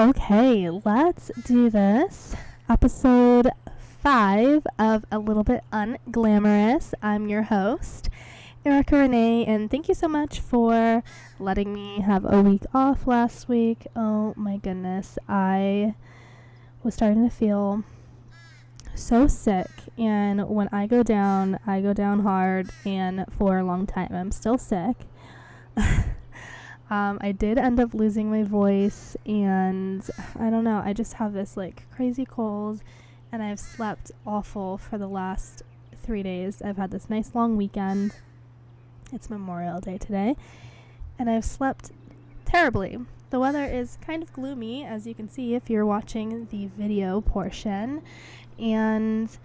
Okay, let's do this. Episode 5 of A Little Bit Unglamorous. I'm your host, Erica Renee, and thank you so much for letting me have a week off last week. Oh my goodness, I was starting to feel so sick, and when I go down hard, and for a long time. I'm still sick. I did end up losing my voice, and I don't know, I just have this crazy cold, and I've slept awful for the last 3 days. I've had this nice long weekend. It's Memorial Day today, and I've slept terribly. The weather is kind of gloomy, as you can see if you're watching the video portion, and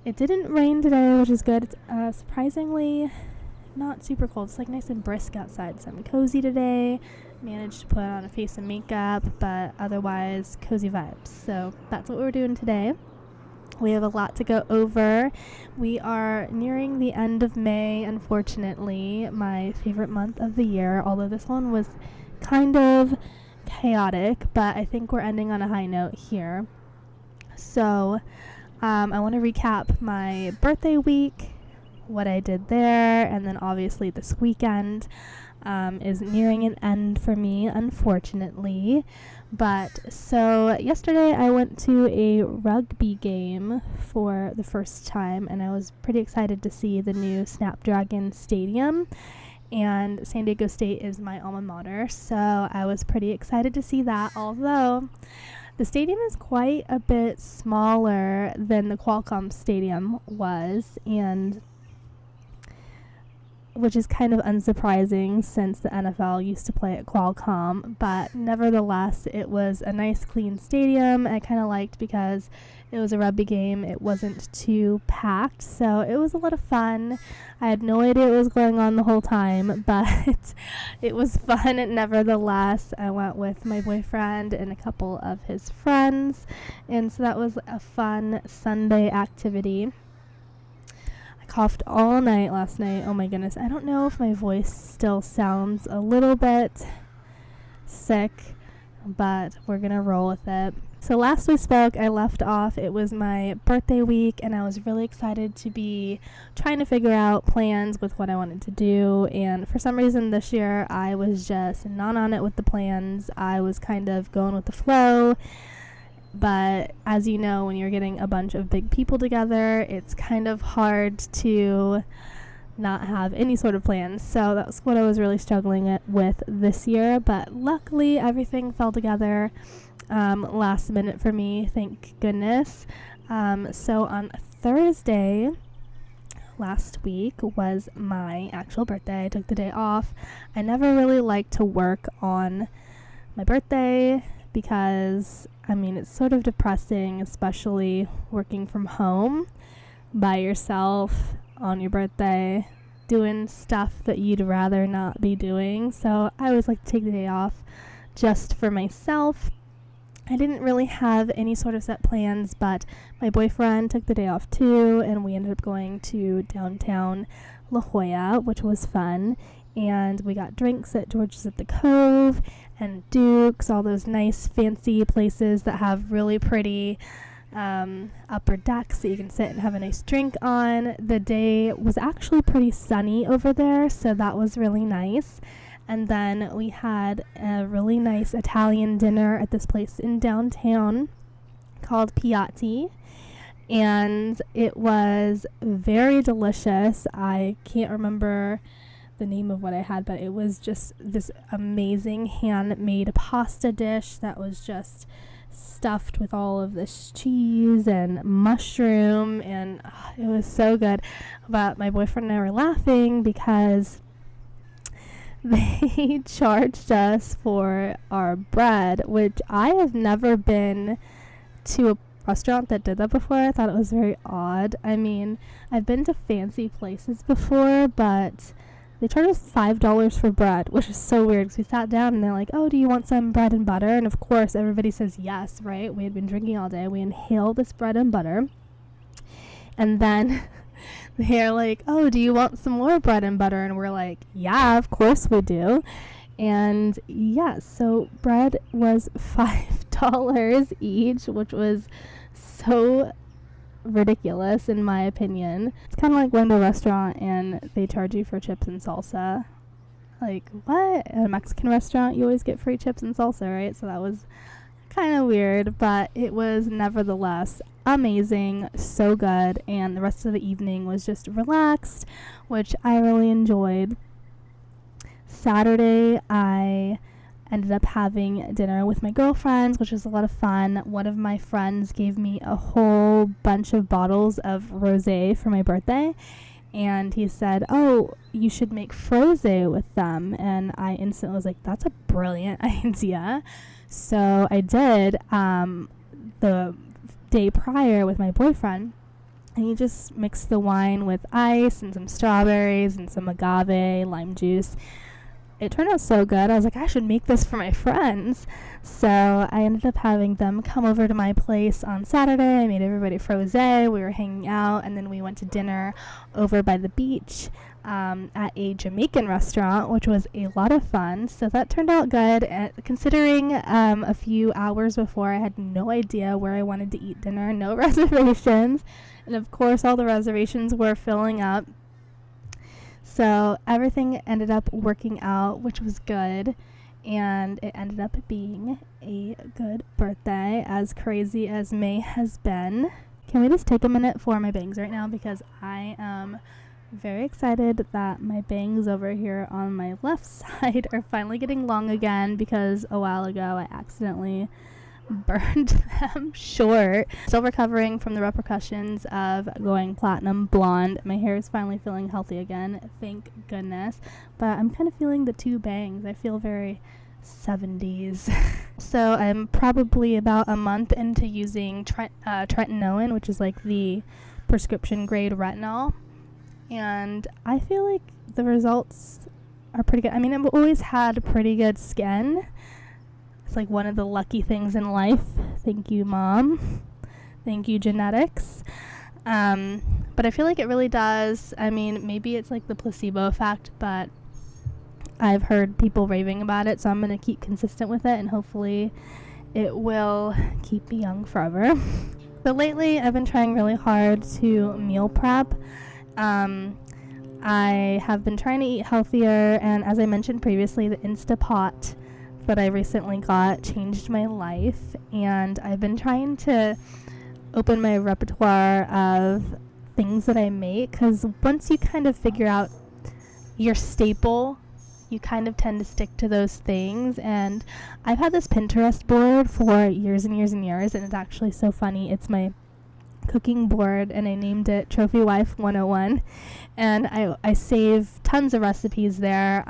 it didn't rain today, which is good. It's surprisingly not super cold. It's nice and brisk outside, so I'm cozy today. Managed to put on a face and makeup, but otherwise cozy vibes. So that's what we're doing today. We have a lot to go over. We are nearing the end of May, unfortunately, my favorite month of the year, although this one was kind of chaotic, but I think we're ending on a high note here. So I want to recap my birthday week, what I did there, and then obviously this weekend is nearing an end for me, unfortunately. But so yesterday I went to a rugby game for the first time, and I was pretty excited to see the new Snapdragon Stadium, and San Diego State is my alma mater, so I was pretty excited to see that, although the stadium is quite a bit smaller than the Qualcomm Stadium was, and which is kind of unsurprising since the NFL used to play at Qualcomm, but nevertheless, it was a nice clean stadium. I kind of liked because it was a rugby game. It wasn't too packed, so it was a lot of fun. I had no idea what was going on the whole time, but it was fun nevertheless. I went with my boyfriend and a couple of his friends, and so that was a fun Sunday activity. Coughed all night last night. Oh my goodness. I don't know if my voice still sounds a little bit sick, but we're gonna roll with it. So last we spoke, I left off, it was my birthday week, and I was really excited to be trying to figure out plans with what I wanted to do, and for some reason this year I was just not on it with the plans. I was kind of going with the flow. But as you know, when you're getting a bunch of big people together, it's kind of hard to not have any sort of plans. So that's what I was really struggling with this year. But luckily, everything fell together last minute for me, thank goodness. So on Thursday last week was my actual birthday. I took the day off. I never really like to work on my birthday because it's sort of depressing, especially working from home by yourself on your birthday, doing stuff that you'd rather not be doing. So I always like to take the day off just for myself. I didn't really have any sort of set plans, but my boyfriend took the day off too, and we ended up going to downtown La Jolla, which was fun. And we got drinks at George's at the Cove and Duke's, all those nice fancy places that have really pretty upper decks that you can sit and have a nice drink on. The day was actually pretty sunny over there, so that was really nice. And then we had a really nice Italian dinner at this place in downtown called Piatti, and it was very delicious. I can't remember the name of what I had, but it was just this amazing handmade pasta dish that was just stuffed with all of this cheese and mushroom, and it was so good. But my boyfriend and I were laughing because they charged us for our bread, which I have never been to a restaurant that did that before. I thought it was very odd. I've been to fancy places before, but they charged us $5 for bread, which is so weird because we sat down and they're like, oh, do you want some bread and butter? And of course, everybody says yes, right? We had been drinking all day. We inhaled this bread and butter. And then they're like, oh, do you want some more bread and butter? And we're like, yeah, of course we do. And yeah, so bread was $5 each, which was so ridiculous in my opinion. It's kind of like going to a restaurant and they charge you for chips and salsa. Like, what? At a Mexican restaurant, you always get free chips and salsa, right? So that was kind of weird, but it was nevertheless amazing, so good, and the rest of the evening was just relaxed, which I really enjoyed. Saturday, I ended up having dinner with my girlfriends, which was a lot of fun. One of my friends gave me a whole bunch of bottles of rosé for my birthday, and he said, oh, you should make frosé with them. And I instantly was like, that's a brilliant idea. So I did the day prior with my boyfriend, and he just mixed the wine with ice and some strawberries and some agave, lime juice. It turned out so good. I was like, I should make this for my friends. So I ended up having them come over to my place on Saturday. I made everybody frosé. We were hanging out, and then we went to dinner over by the beach at a Jamaican restaurant, which was a lot of fun. So that turned out good. Considering a few hours before, I had no idea where I wanted to eat dinner, no reservations. And of course, all the reservations were filling up. So everything ended up working out, which was good, and it ended up being a good birthday, as crazy as May has been. Can we just take a minute for my bangs right now, because I am very excited that my bangs over here on my left side are finally getting long again, because a while ago I accidentally burned them short. Still recovering from the repercussions of going platinum blonde. My hair is finally feeling healthy again, thank goodness, but I'm kind of feeling the two bangs. I feel very 70s. So I'm probably about a month into using tretinoin, which is like the prescription grade retinol, and I feel like the results are pretty good. I mean, I've always had pretty good skin. It's like one of the lucky things in life. Thank you, Mom. Thank you, genetics. But I feel like it really does. I mean, maybe it's like the placebo effect, but I've heard people raving about it, so I'm going to keep consistent with it, and hopefully it will keep me young forever. But lately, I've been trying really hard to meal prep. I have been trying to eat healthier, and as I mentioned previously, the Instapot that I recently got changed my life, and I've been trying to open my repertoire of things that I make, because once you kind of figure out your staple, you kind of tend to stick to those things. And I've had this Pinterest board for years and years and years, and it's actually so funny. It's my cooking board, and I named it Trophy Wife 101, and I save tons of recipes there.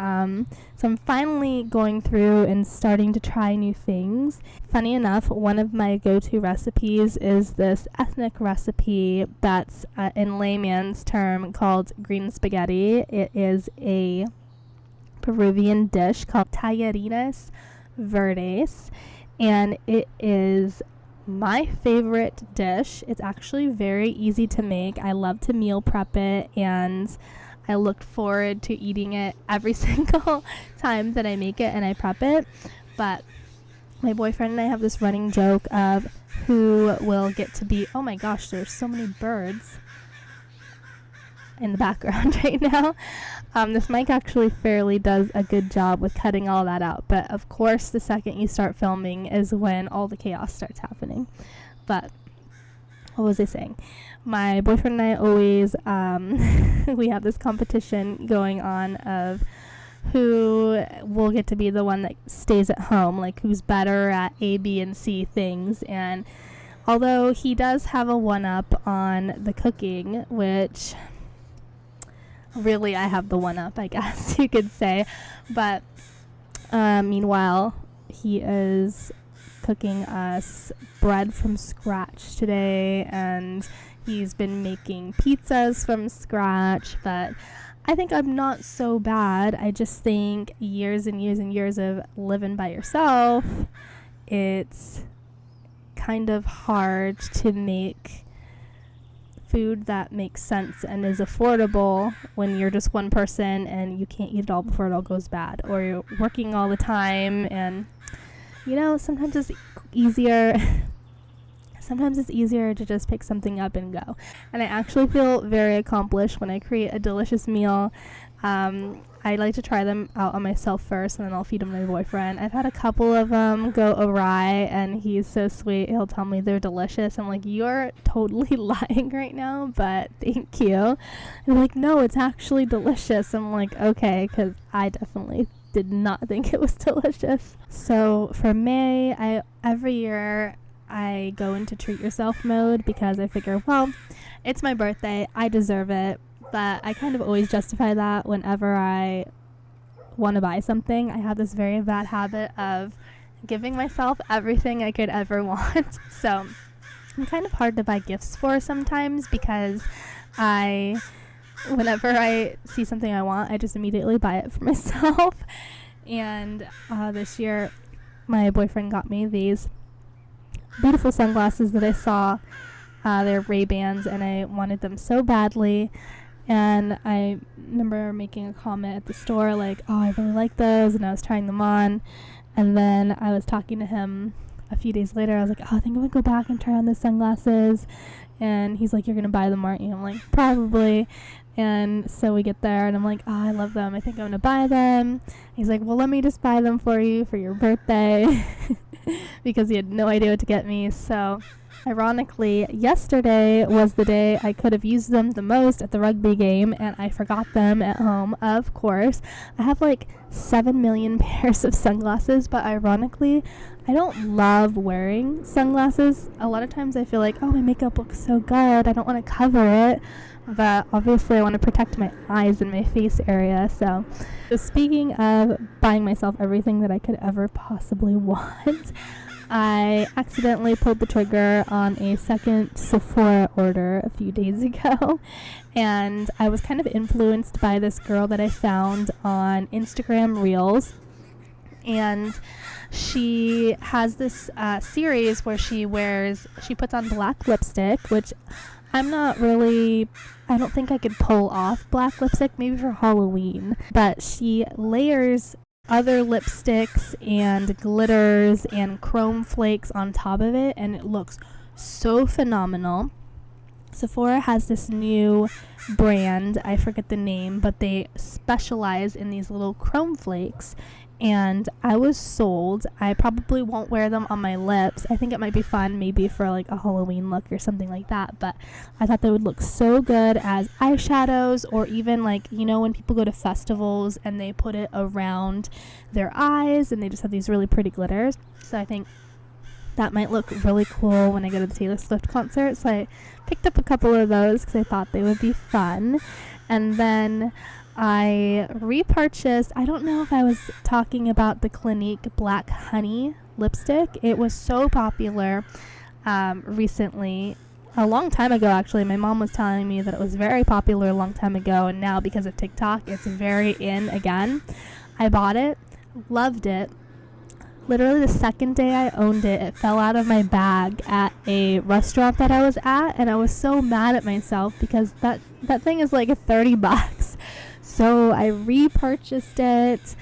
So I'm finally going through and starting to try new things. Funny enough, one of my go-to recipes is this ethnic recipe that's in layman's term called green spaghetti. It is a Peruvian dish called tallarines verdes, and it is my favorite dish. It's actually very easy to make. I love to meal prep it, and I look forward to eating it every single time that I make it and I prep it. But my boyfriend and I have this running joke of who will get to be, oh my gosh, there's so many birds in the background right now. This mic actually fairly does a good job with cutting all that out, but of course the second you start filming is when all the chaos starts happening. But what was I saying? My boyfriend and I always we have this competition going on of who will get to be the one that stays at home, like who's better at A, B, and C things. And although he does have a one-up on the cooking, which really I have the one-up, I guess you could say, but meanwhile he is cooking us bread from scratch today, and he's been making pizzas from scratch. But I think I'm not so bad. I just think years and years and years of living by yourself, it's kind of hard to make food that makes sense and is affordable when you're just one person and you can't eat it all before it all goes bad, or you're working all the time, and sometimes it's easier to just pick something up and go. And I actually feel very accomplished when I create a delicious meal. I like to try them out on myself first, and then I'll feed them to my boyfriend. I've had a couple of them go awry, and he's so sweet. He'll tell me they're delicious. I'm like, you're totally lying right now, but thank you. And they're like, no, it's actually delicious. I'm like, okay, because I definitely did not think it was delicious. So for May, every year I go into treat yourself mode, because I figure, well, it's my birthday, I deserve it. But I kind of always justify that whenever I want to buy something. I have this very bad habit of giving myself everything I could ever want. So I'm kind of hard to buy gifts for sometimes, because whenever I see something I want, I just immediately buy it for myself. And this year, my boyfriend got me these beautiful sunglasses that I saw. They're Ray-Bans, and I wanted them so badly. And I remember making a comment at the store like, oh, I really like those, and I was trying them on. And then I was talking to him a few days later. I was like, oh, I think I'm going to go back and try on the sunglasses. And he's like, you're going to buy them, aren't you? I'm like, probably. And so we get there, and I'm like, oh, I love them. I think I'm going to buy them. He's like, well, let me just buy them for you for your birthday. Because he had no idea what to get me. So ironically, yesterday was the day I could have used them the most at the rugby game, and I forgot them at home, of course. I have like 7 million pairs of sunglasses, but ironically, I don't love wearing sunglasses. A lot of times I feel like, oh, my makeup looks so good, I don't want to cover it. But obviously I want to protect my eyes and my face area. So speaking of buying myself everything that I could ever possibly want, I accidentally pulled the trigger on a second Sephora order a few days ago. And I was kind of influenced by this girl that I found on Instagram Reels. And she has this series where she puts on black lipstick, which I don't think I could pull off black lipstick, maybe for Halloween. But she layers other lipsticks and glitters and chrome flakes on top of it, and it looks so phenomenal. Sephora has this new brand, I forget the name, but they specialize in these little chrome flakes, and I was sold. I probably won't wear them on my lips. I think it might be fun maybe for like a Halloween look or something like that, but I thought they would look so good as eyeshadows, or even like, when people go to festivals and they put it around their eyes and they just have these really pretty glitters. So I think that might look really cool when I go to the Taylor Swift concert. So I picked up a couple of those because I thought they would be fun. And then I repurchased, I don't know if I was talking about the Clinique Black Honey lipstick. It was so popular recently. A long time ago, actually. My mom was telling me that it was very popular a long time ago, and now because of TikTok, it's very in again. I bought it, loved it. Literally the second day I owned it, it fell out of my bag at a restaurant that I was at, and I was so mad at myself because that thing is like $30. So I repurchased it.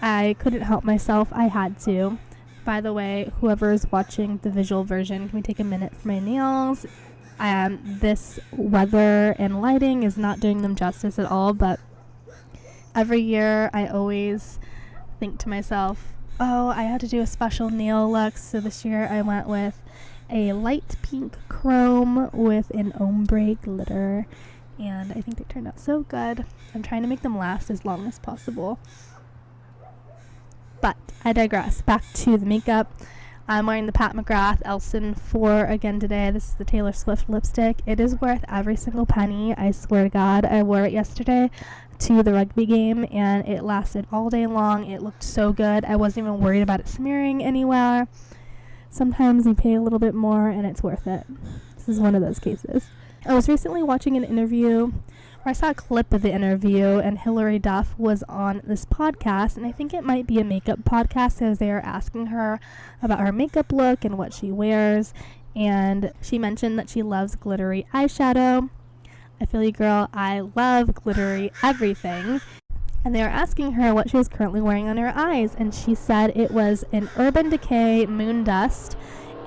I couldn't help myself. I had to. By the way, whoever is watching the visual version, can we take a minute for my nails? This weather and lighting is not doing them justice at all, but every year I always think to myself, oh, I have to do a special nail look. So this year I went with a light pink chrome with an ombre glitter, and I think they turned out so good. I'm trying to make them last as long as possible. But I digress. Back to the makeup. I'm wearing the Pat McGrath Elson 4 again today. This is the Taylor Swift lipstick. It is worth every single penny. I swear to God. I wore it yesterday to the rugby game, and it lasted all day long. It looked so good. I wasn't even worried about it smearing anywhere. Sometimes you pay a little bit more, and it's worth it. This is one of those cases. I was recently watching an interview, or I saw a clip of the interview, and Hilary Duff was on this podcast, and I think it might be a makeup podcast, as they are asking her about her makeup look and what she wears. and she mentioned that she loves glittery eyeshadow. I feel you, girl. I love glittery everything. And they were asking her what she was currently wearing on her eyes, and she said it was an Urban Decay Moon Dust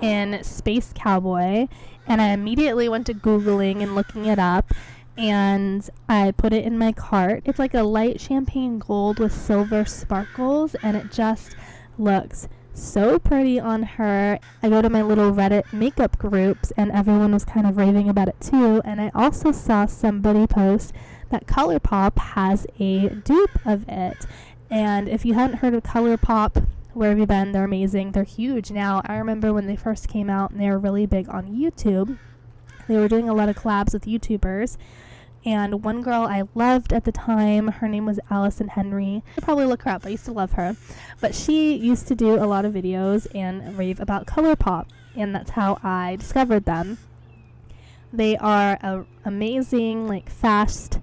in Space Cowboy. And I immediately went to Googling and looking it up, and I put it in my cart. It's like a light champagne gold with silver sparkles, and it just looks so pretty on her. I go to my little Reddit makeup groups, and everyone was kind of raving about it too. And I also saw somebody post that ColourPop has a dupe of it. And if you hadn't heard of ColourPop, where have you been? They're amazing. They're huge now. I remember when they first came out, and they were really big on YouTube. They were doing a lot of collabs with YouTubers. And one girl I loved at the time, her name was Allison Henry. I'll probably look her up. I used to love her. But she used to do a lot of videos and rave about ColourPop. And that's how I discovered them. They are an amazing, like, fast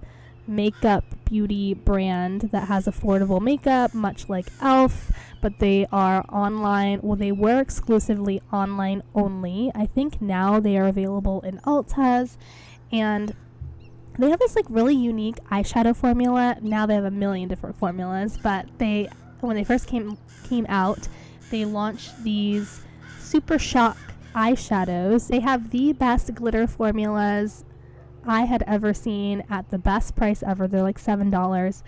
makeup beauty brand that has affordable makeup, much like e.l.f., but they are online. Well, they were exclusively online only. I think now they are available in Ulta's, and they have this like really unique eyeshadow formula. Now they have a million different formulas, but when they first came out, they launched these Super Shock eyeshadows. They have the best glitter formulas I had ever seen at the best price ever. They're like $7.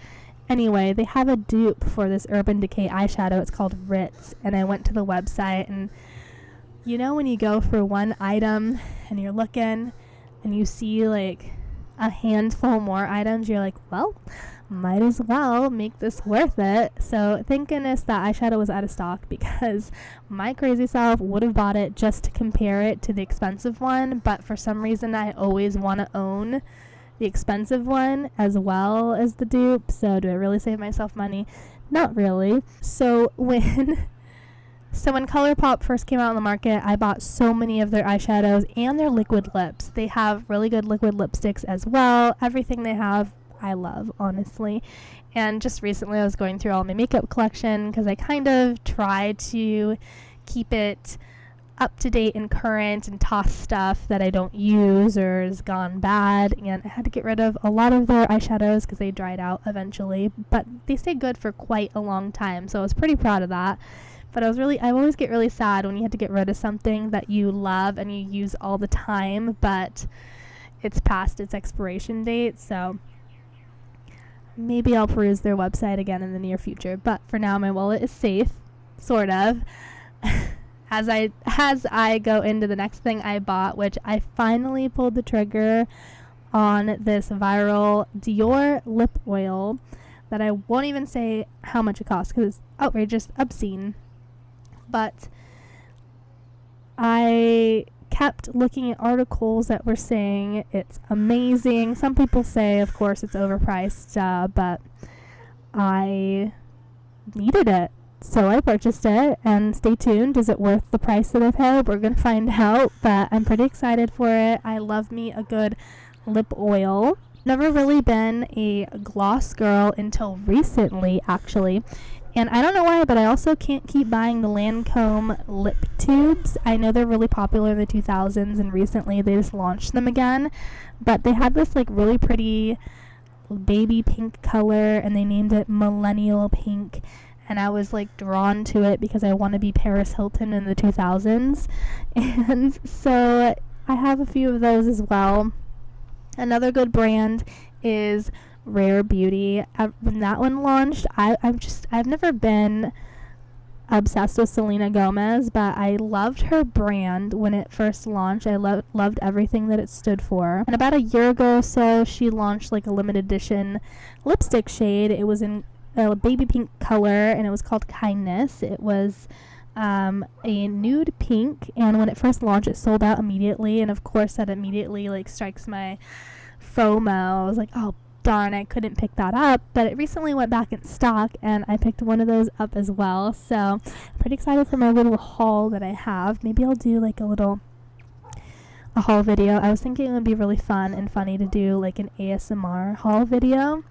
Anyway, they have a dupe for this Urban Decay eyeshadow. It's called Ritz, and I went to the website, and you know when you go for one item and you're looking and you see like a handful more items, you're like, well, might as well make this worth it. So thank goodness that eyeshadow was out of stock, because my crazy self would have bought it just to compare it to the expensive one, but for some reason I always want to own the expensive one as well as the dupe. So do I really save myself money? Not really. So when ColourPop first came out on the market, I bought so many of their eyeshadows and their liquid lips. They have really good liquid lipsticks as well. Everything they have, I love, honestly. And just recently I was going through all my makeup collection, because I kind of try to keep it up to date and current and toss stuff that I don't use or has gone bad. And I had to get rid of a lot of their eyeshadows because they dried out eventually, but they stayed good for quite a long time, so I was pretty proud of that. But I always get really sad when you have to get rid of something that you love and you use all the time, but it's past its expiration date. So maybe I'll peruse their website again in the near future. But for now, my wallet is safe, sort of. As I go into the next thing I bought, which I finally pulled the trigger on this viral Dior lip oil that I won't even say how much it costs because it's outrageous, obscene. But I kept looking at articles that were saying it's amazing. Some people say, of course, it's overpriced, but I needed it. So I purchased it, and stay tuned. Is it worth the price that I paid? We're going to find out, but I'm pretty excited for it. I love me a good lip oil. Never really been a gloss girl until recently, actually. And I don't know why, but I also can't keep buying the Lancome lip tubes. I know they're really popular in the 2000s, and recently they just launched them again. But they had this like really pretty baby pink color, and they named it Millennial Pink. And I was like drawn to it because I want to be Paris Hilton in the 2000s. And so I have a few of those as well. Another good brand is Rare Beauty. When that one launched, I've never been obsessed with Selena Gomez, but I loved her brand when it first launched. I loved everything that it stood for. And about a year ago or so, she launched like a limited edition lipstick shade. It was in a baby pink color, and it was called Kindness. It was a nude pink, and when it first launched, it sold out immediately. And of course, that immediately like strikes my FOMO. I was like, oh darn, I couldn't pick that up, but it recently went back in stock, and I picked one of those up as well. So I'm pretty excited for my little haul that I have. Maybe I'll do like a little a haul video. I was thinking it would be really fun and funny to do like an ASMR haul video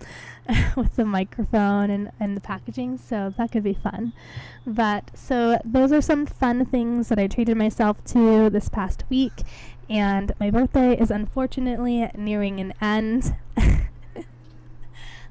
with the microphone and the packaging, so that could be fun. But so those are some fun things that I treated myself to this past week, and my birthday is unfortunately nearing an end.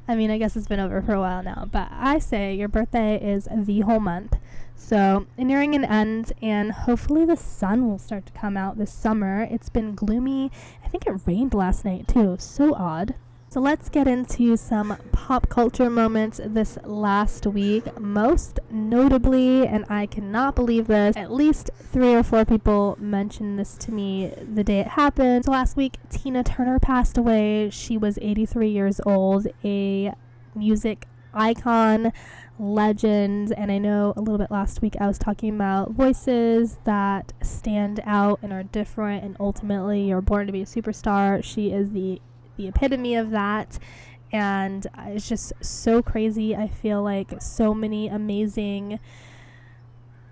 I mean, I guess it's been over for a while now, but I say your birthday is the whole month. So, nearing an end, and hopefully the sun will start to come out this summer. It's been gloomy. I think it rained last night, too. So odd. So let's get into some pop culture moments this last week. Most notably, and I cannot believe this, at least 3 or 4 people mentioned this to me the day it happened. So last week, Tina Turner passed away. She was 83 years old, a music icon, legend. And I know a little bit last week I was talking about voices that stand out and are different, and ultimately you're born to be a superstar. She is the epitome of that, and it's just so crazy. I feel like so many amazing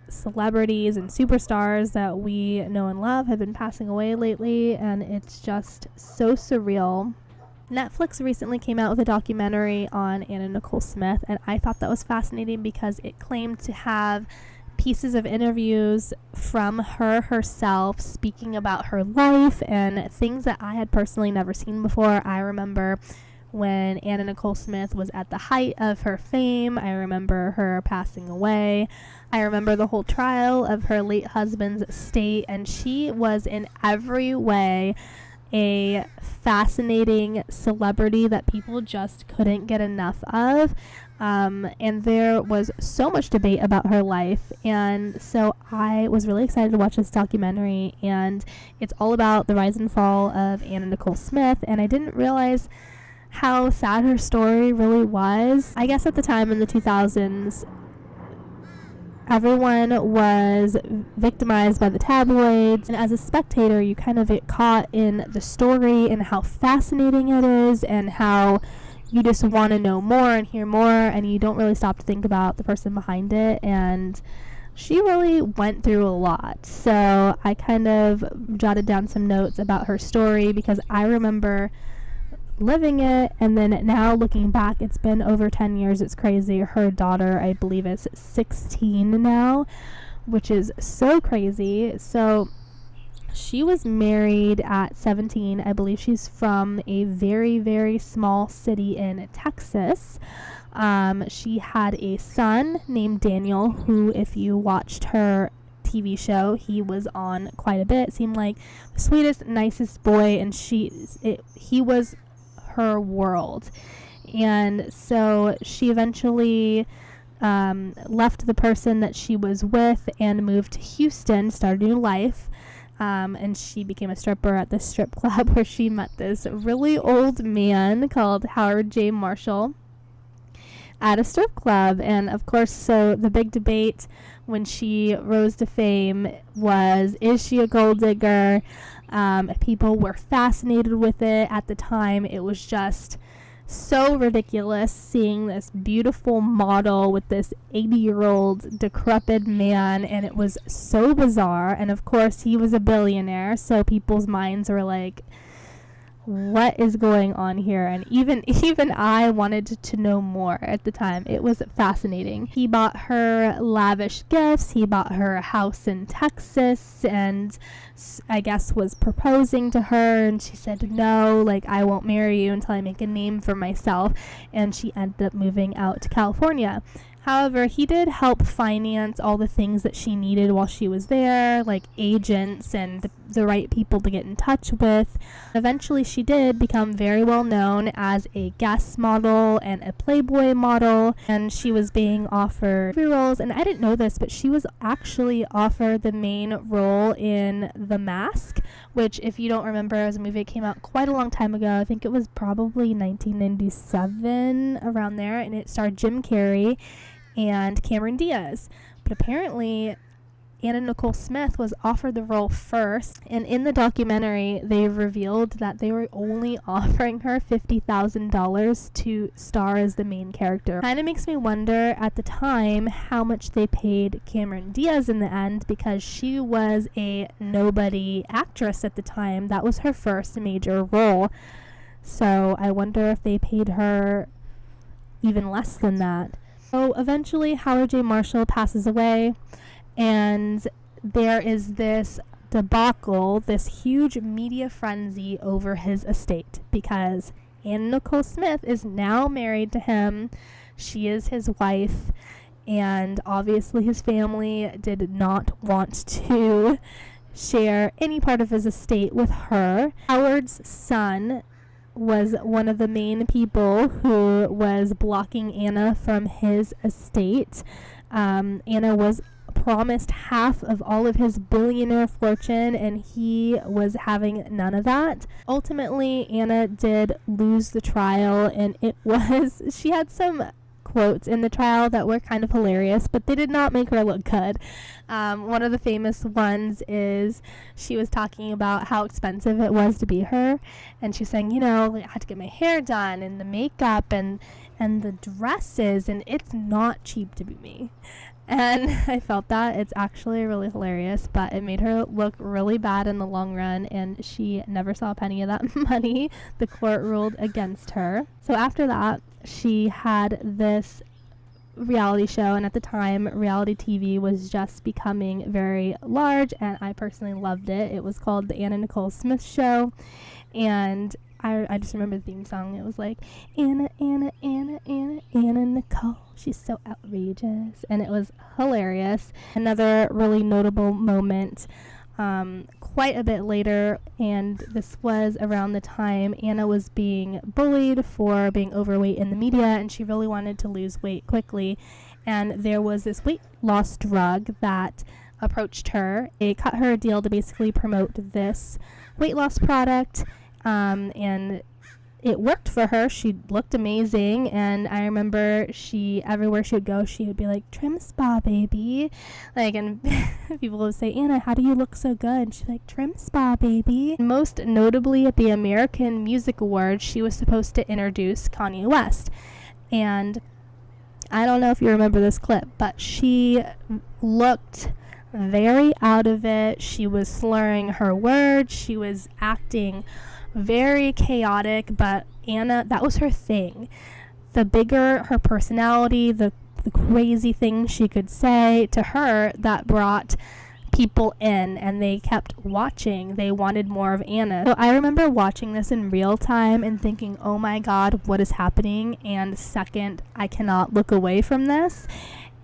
celebrities and superstars that we know and love have been passing away lately, and it's just so surreal. Netflix recently came out with a documentary on Anna Nicole Smith, and I thought that was fascinating because it claimed to have pieces of interviews from her herself speaking about her life and things that I had personally never seen before. I remember when Anna Nicole Smith was at the height of her fame. I remember her passing away. I remember the whole trial of her late husband's estate, and she was in every way a fascinating celebrity that people just couldn't get enough of. And there was so much debate about her life, and so I was really excited to watch this documentary, and it's all about the rise and fall of Anna Nicole Smith, and I didn't realize how sad her story really was. I guess at the time in the 2000s, everyone was victimized by the tabloids, and as a spectator you kind of get caught in the story and how fascinating it is, and how you just want to know more and hear more, and you don't really stop to think about the person behind it. And she really went through a lot, so I kind of jotted down some notes about her story because I remember living it, and then now looking back, it's been over 10 years. It's crazy. Her daughter, I believe, is 16 now, which is so crazy. So she was married at 17. I believe she's from a very, very small city in Texas. She had a son named Daniel, who, if you watched her TV show, he was on quite a bit. Seemed like the sweetest, nicest boy, and he was her world. And so she eventually left the person that she was with and moved to Houston, started a new life. And she became a stripper at this strip club where she met this really old man called Howard J. Marshall at a strip club. And of course, so the big debate when she rose to fame was, is she a gold digger? People were fascinated with it at the time. It was just so ridiculous seeing this beautiful model with this 80-year-old decrepit man, and it was so bizarre. And of course he was a billionaire, so people's minds were like, what is going on here? And even I wanted to know more at the time. It was fascinating. He bought her lavish gifts. He bought her a house in Texas, and I guess was proposing to her, and she said no, like, I won't marry you until I make a name for myself. And she ended up moving out to California. However, he did help finance all the things that she needed while she was there, like agents and the right people to get in touch with. Eventually, she did become very well known as a guest model and a Playboy model, and she was being offered movie roles. And I didn't know this, but she was actually offered the main role in The Mask, which, if you don't remember, was a movie that came out quite a long time ago. I think it was probably 1997, around there, and it starred Jim Carrey and Cameron Diaz. But apparently Anna Nicole Smith was offered the role first, and in the documentary they revealed that they were only offering her $50,000 to star as the main character. Kind of makes me wonder at the time how much they paid Cameron Diaz in the end, because she was a nobody actress at the time. That was her first major role. So I wonder if they paid her even less than that. So eventually Howard J. Marshall passes away, and there is this debacle, this huge media frenzy over his estate, because Anna Nicole Smith is now married to him. She is his wife, and obviously his family did not want to share any part of his estate with her. Howard's son was one of the main people who was blocking Anna from his estate. Anna was promised half of all of his billionaire fortune, and he was having none of that. Ultimately, Anna did lose the trial, and she had some quotes in the trial that were kind of hilarious, but they did not make her look good. One of the famous ones is she was talking about how expensive it was to be her, and she's saying, I had to get my hair done and the makeup and the dresses, and it's not cheap to be me. And I felt that it's actually really hilarious, but it made her look really bad in the long run, and she never saw a penny of that money. The court ruled against her. So after that, she had this reality show, and at the time, reality TV was just becoming very large, and I personally loved it. It was called The Anna Nicole Smith Show, and I just remember the theme song. It was like, Anna, Anna, Anna, Anna, Anna Nicole. She's so outrageous. And it was hilarious. Another really notable moment quite a bit later, and this was around the time Anna was being bullied for being overweight in the media, and she really wanted to lose weight quickly. And there was this weight loss drug that approached her. They cut her a deal to basically promote this weight loss product. And it worked for her. She looked amazing, and I remember everywhere she would go, she would be like, "Trim spa, baby." And people would say, "Anna, how do you look so good?" And she's like, "Trim spa, baby." Most notably at the American Music Awards, she was supposed to introduce Kanye West. And I don't know if you remember this clip, but she looked very out of it. She was slurring her words. She was acting very chaotic, but Anna, that was her thing. The bigger her personality, the crazy things she could say, to her, that brought people in, and they kept watching. They wanted more of Anna. So I remember watching this in real time and thinking, oh my God, what is happening? And second, I cannot look away from this.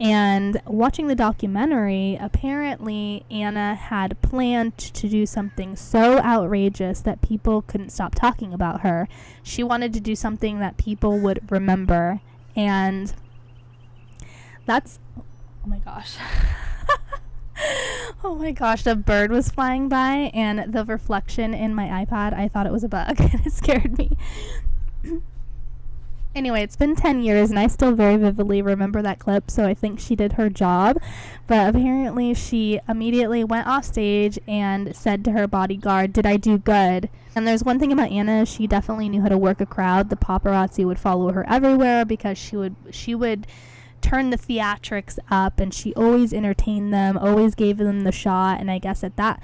And watching the documentary, apparently Anna had planned to do something so outrageous that people couldn't stop talking about her. She wanted to do something that people would remember. And that's, oh my gosh. Oh my gosh, a bird was flying by, and the reflection in my iPad, I thought it was a bug, and it scared me. Anyway, it's been 10 years, and I still very vividly remember that clip, so I think she did her job. But apparently she immediately went off stage and said to her bodyguard, "Did I do good?" And there's one thing about Anna, she definitely knew how to work a crowd. The paparazzi would follow her everywhere because she would turn the theatrics up, and she always entertained them, always gave them the shot. And I guess at that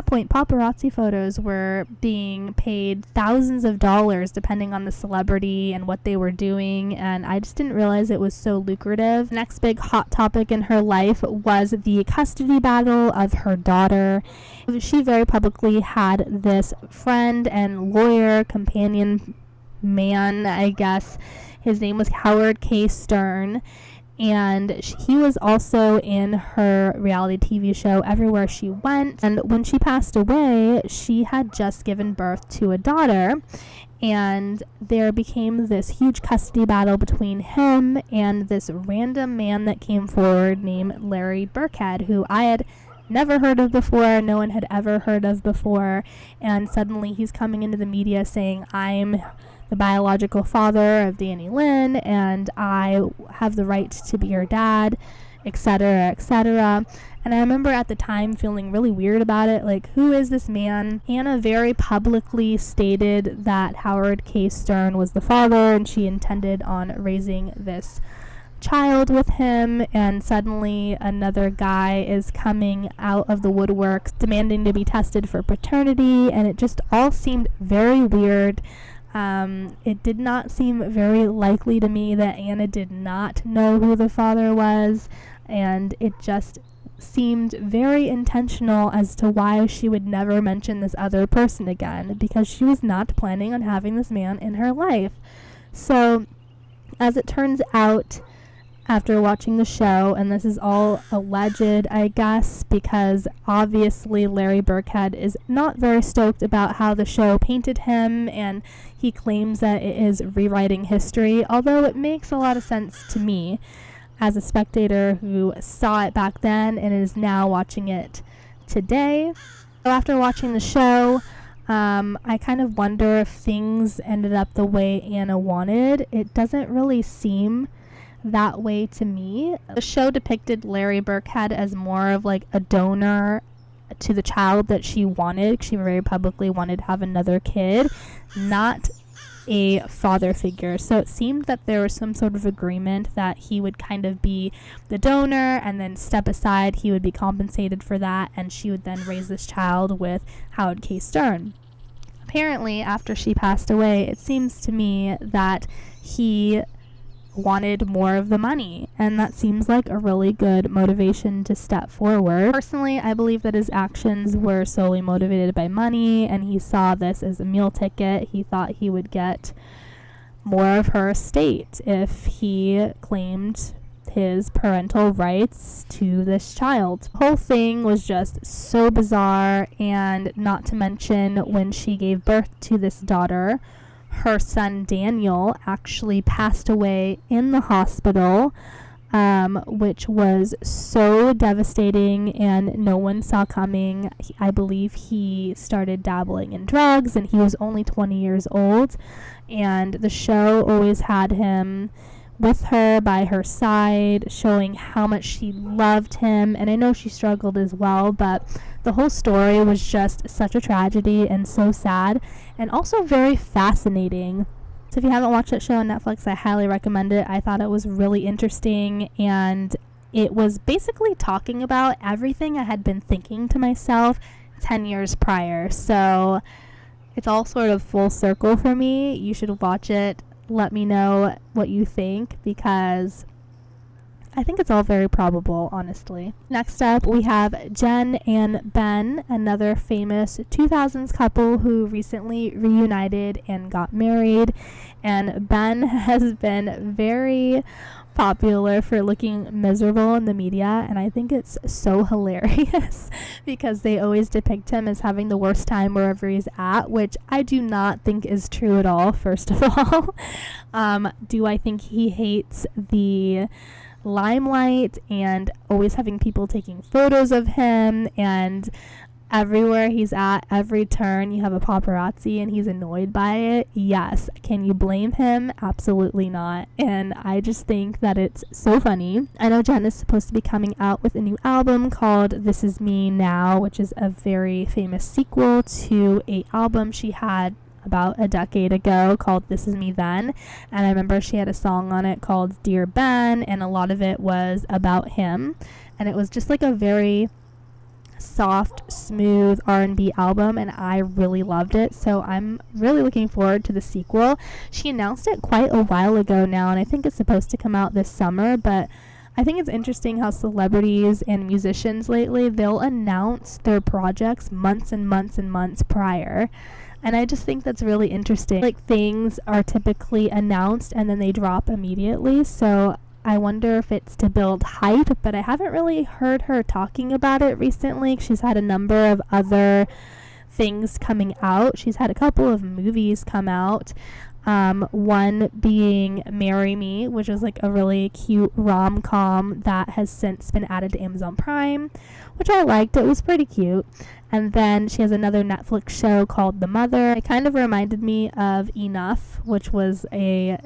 point, paparazzi photos were being paid thousands of dollars depending on the celebrity and what they were doing, and I just didn't realize it was so lucrative. The next big hot topic in her life was the custody battle of her daughter. She very publicly had this friend and lawyer companion man, I guess. His name was Howard K. Stern, and he was also in her reality TV show Everywhere She Went. And when she passed away, she had just given birth to a daughter, and there became this huge custody battle between him and this random man that came forward named Larry Burkhead, who I had never heard of before, no one had ever heard of before, and suddenly he's coming into the media saying, "I'm the biological father of Danny Lynn, and I have the right to be her dad." etc., etc. And I remember at the time feeling really weird about it, like, who is this man? Anna very publicly stated that Howard K. Stern was the father, and she intended on raising this child with him, and suddenly another guy is coming out of the woodwork demanding to be tested for paternity, and it just all seemed very weird. It did not seem very likely to me that Anna did not know who the father was, and it just seemed very intentional as to why she would never mention this other person again, because she was not planning on having this man in her life. So, as it turns out, after watching the show, and this is all alleged, I guess, because obviously Larry Burkhead is not very stoked about how the show painted him, and he claims that it is rewriting history, although it makes a lot of sense to me as a spectator who saw it back then and is now watching it today. So after watching the show, I kind of wonder if things ended up the way Anna wanted. It doesn't really seem that way to me. The show depicted Larry Burkhead as more of like a donor to the child that she wanted. She very publicly wanted to have another kid, not a father figure. So it seemed that there was some sort of agreement that he would kind of be the donor and then step aside. He would be compensated for that, and she would then raise this child with Howard K. Stern. Apparently, after she passed away, it seems to me that he wanted more of the money, and that seems like a really good motivation to step forward. Personally, I believe that his actions were solely motivated by money, and he saw this as a meal ticket. He thought he would get more of her estate if he claimed his parental rights to this child. The whole thing was just so bizarre, and not to mention when she gave birth to this daughter, her son Daniel actually passed away in the hospital, which was so devastating and no one saw coming. I believe he started dabbling in drugs, and he was only 20 years old, and the show always had him with her by her side, showing how much she loved him. And I know she struggled as well, but the whole story was just such a tragedy and so sad, and also very fascinating. So if you haven't watched that show on Netflix, I highly recommend it. I thought it was really interesting, and it was basically talking about everything I had been thinking to myself 10 years prior. So it's all sort of full circle for me. You should watch it. Let me know what you think, because I think it's all very probable, honestly. Next up, we have Jen and Ben, another famous 2000s couple who recently reunited and got married. And Ben has been very popular for looking miserable in the media, and I think it's so hilarious because they always depict him as having the worst time wherever he's at, which I do not think is true at all, first of all. Do I think he hates the limelight and always having people taking photos of him, and everywhere he's at, every turn, you have a paparazzi and he's annoyed by it? Yes. Can you blame him? Absolutely not. And I just think that it's so funny. I know Jen is supposed to be coming out with a new album called This Is Me Now, which is a very famous sequel to a album she had about a decade ago called This Is Me Then. And I remember she had a song on it called Dear Ben, and a lot of it was about him. And it was just like a very soft, smooth R&B album, and I really loved it, so I'm really looking forward to the sequel. She announced it quite a while ago now, and I think it's supposed to come out this summer, but I think it's interesting how celebrities and musicians lately, they'll announce their projects months and months and months prior, and I just think that's really interesting. Like, things are typically announced and then they drop immediately, so I wonder if it's to build hype, but I haven't really heard her talking about it recently. She's had a number of other things coming out. She's had a couple of movies come out. One being Marry Me, which is like a really cute rom-com that has since been added to Amazon Prime, which I liked. It was pretty cute. And then she has another Netflix show called The Mother. It kind of reminded me of Enough, which was a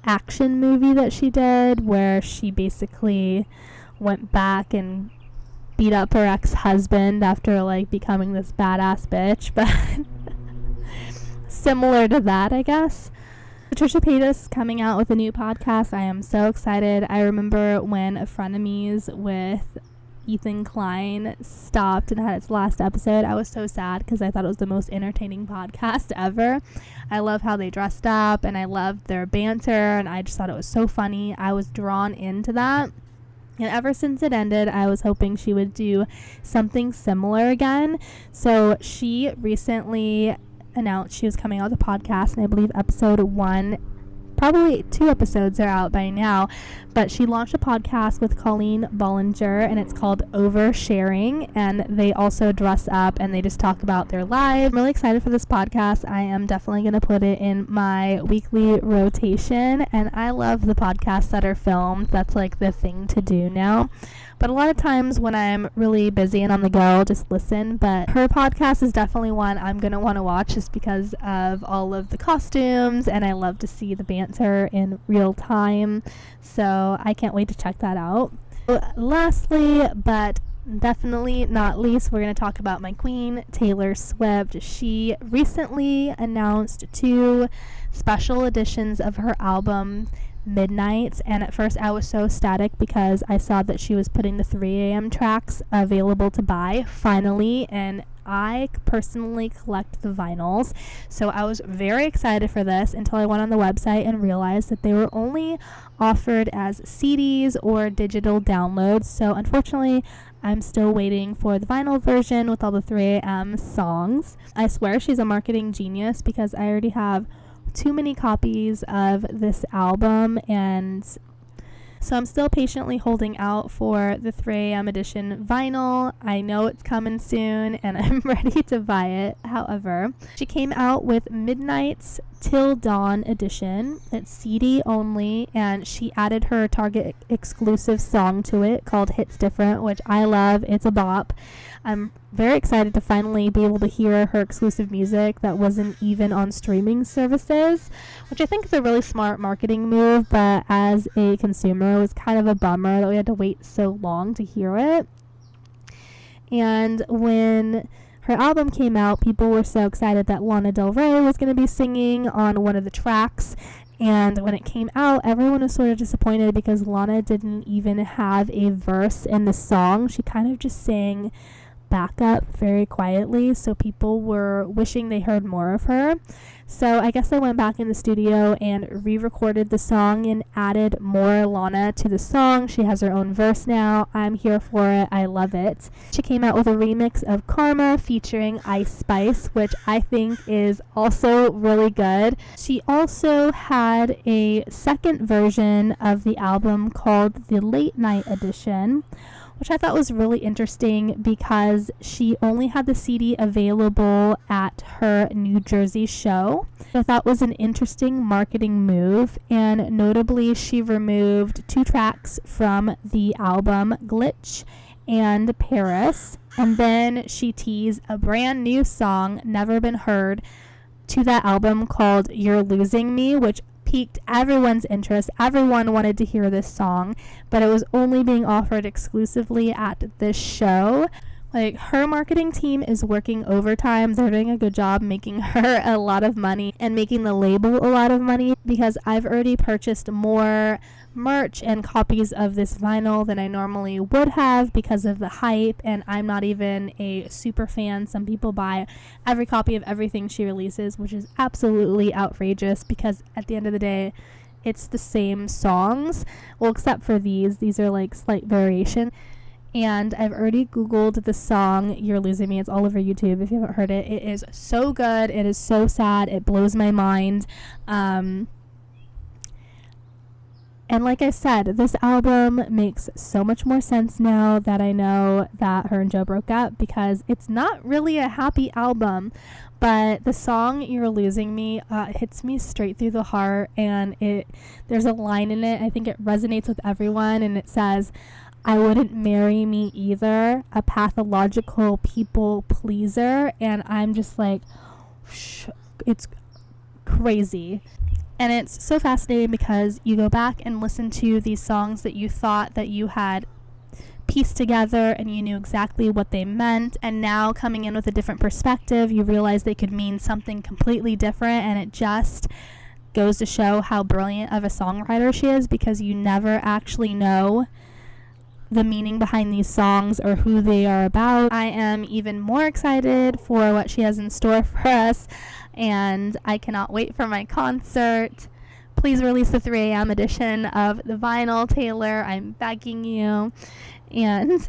action movie that she did where she basically went back and beat up her ex-husband after like becoming this badass bitch, but similar to that, I guess. Patricia Paytas is coming out with a new podcast. I am so excited. I remember when Frenemies with Ethan Klein stopped and had its last episode. I was so sad because I thought it was the most entertaining podcast ever. I love how they dressed up and I loved their banter and I just thought it was so funny. I was drawn into that. And ever since it ended, I was hoping she would do something similar again. So she recently announced she was coming out with a podcast, and I believe episode 1, probably 2 episodes are out by now, but she launched a podcast with Colleen Bollinger, and it's called Oversharing, and they also dress up and they just talk about their lives. I'm really excited for this podcast. I am definitely going to put it in my weekly rotation, and I love the podcasts that are filmed. That's like the thing to do now. But a lot of times when I'm really busy and on the go, I'll just listen. But her podcast is definitely one I'm going to want to watch just because of all of the costumes. And I love to see the banter in real time. So I can't wait to check that out. Lastly, but definitely not least, we're going to talk about my queen, Taylor Swift. She recently announced 2 special editions of her album, Midnights, and at first I was so ecstatic because I saw that she was putting the 3 a.m. tracks available to buy finally, and I personally collect the vinyls, so I was very excited for this until I went on the website and realized that they were only offered as CDs or digital downloads. So unfortunately I'm still waiting for the vinyl version with all the 3 a.m. songs. I swear she's a marketing genius because I already have too many copies of this album, and so I'm still patiently holding out for the 3 a.m. edition vinyl. I know it's coming soon and I'm ready to buy it. However, she came out with Midnight's Till Dawn edition. It's CD only, and she added her Target exclusive song to it called Hits Different, which I love. It's a bop. I'm very excited to finally be able to hear her exclusive music that wasn't even on streaming services, which I think is a really smart marketing move, but as a consumer, it was kind of a bummer that we had to wait so long to hear it. And when her album came out, people were so excited that Lana Del Rey was going to be singing on one of the tracks. And when it came out, everyone was sort of disappointed because Lana didn't even have a verse in the song. She kind of just sang backup very quietly, so people were wishing they heard more of her. So I guess I went back in the studio and re-recorded the song and added more Lana to the song. She has her own verse now. I'm here for it. I love it. She came out with a remix of Karma featuring Ice Spice, which I think is also really good. She also had a second version of the album called the Late Night Edition, which I thought was really interesting because she only had the CD available at her New Jersey show. I thought was an interesting marketing move, and notably she removed 2 tracks from the album, Glitch and Paris, and then she teased a brand new song, Never Been Heard, to that album called You're Losing Me, which piqued everyone's interest. Everyone wanted to hear this song, but it was only being offered exclusively at this show. Like, her marketing team is working overtime. They're doing a good job making her a lot of money and making the label a lot of money, because I've already purchased more merch and copies of this vinyl than I normally would have because of the hype, and I'm not even a super fan. Some people buy every copy of everything she releases, which is absolutely outrageous because at the end of the day it's the same songs, well, except for these are like slight variation. And I've already Googled the song You're Losing Me. It's all over YouTube if you haven't heard it. It is so good. It is so sad. It blows my mind. And like I said, this album makes so much more sense now that I know that her and Joe broke up, because it's not really a happy album. But the song You're Losing Me hits me straight through the heart. And there's a line in it, I think it resonates with everyone. And it says, I wouldn't marry me either, a pathological people pleaser. And I'm just like, it's crazy. And it's so fascinating because you go back and listen to these songs that you thought that you had pieced together and you knew exactly what they meant, and now coming in with a different perspective, you realize they could mean something completely different, and it just goes to show how brilliant of a songwriter she is, because you never actually know the meaning behind these songs or who they are about. I am even more excited for what she has in store for us, and I cannot wait for my concert. Please release the 3 a.m. edition of the vinyl, Taylor. I'm begging you. And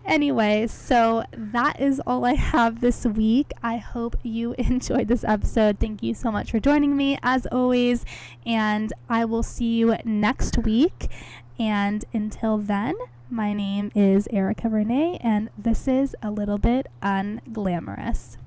anyway, so that is all I have this week. I hope you enjoyed this episode. Thank you so much for joining me, as always, and I will see you next week. And until then, my name is Erica Renee, and this is A Little Bit Unglamorous.